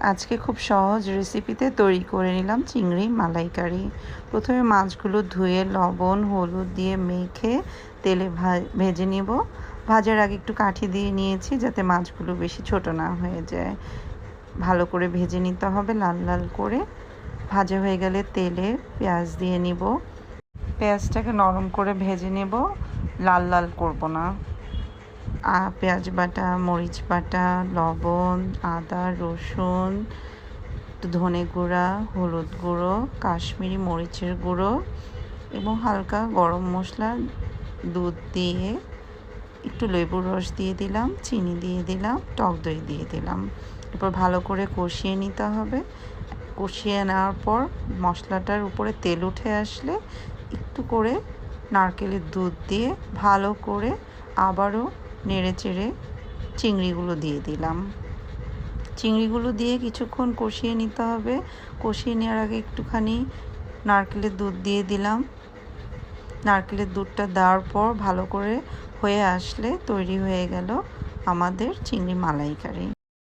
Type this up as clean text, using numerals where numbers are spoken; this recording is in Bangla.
আজকে খুব সহজ রেসিপিতে তৈরি করে নিলাম চিংড়ি মালাইকারি। প্রথমে মাছগুলো ধুয়ে লবণ হলুদ দিয়ে মেখে তেলে ভেজে নিব। ভাজার আগে একটু কাঠি দিয়ে নিয়েছি যাতে মাছগুলো বেশি ছোট না হয়ে যায়। ভালো করে ভেজে নিতে হবে লাল লাল করে। ভাজা হয়ে গেলে তেলে পেঁয়াজ দিয়ে নিব। পেঁয়াজটাকে নরম করে ভেজে নেব, লাল লাল করব না। পেঁয়াজ বাটা, মরিচ বাটা, লবণ, আদা, রসুন, ধনে গুঁড়া, হলুদ গুঁড়ো, কাশ্মীরি মরিচের গুঁড়ো এবং হালকা গরম মশলা, দুধ দিয়ে একটু লেবুর রস দিয়ে দিলাম, চিনি দিয়ে দিলাম, টক দই দিয়ে দিলাম। এরপর ভালো করে কষিয়ে নিতে হবে। কষিয়ে নেওয়ার পর মশলাটার উপরে তেল উঠে আসলে একটু করে নারকেলের দুধ দিয়ে ভালো করে আবারও নেড়ে চেড়ে চিংড়িগুলো দিয়ে দিলাম। চিংড়িগুলো দিয়ে কিছুক্ষণ কষিয়ে নিতে হবে। কষিয়ে নেওয়ার আগে একটুখানি নারকেলের দুধ দিয়ে দিলাম। নারকেলের দুধটা দেওয়ার পর ভালো করে হয়ে আসলে তৈরি হয়ে গেল আমাদের চিংড়ি মালাইকারি।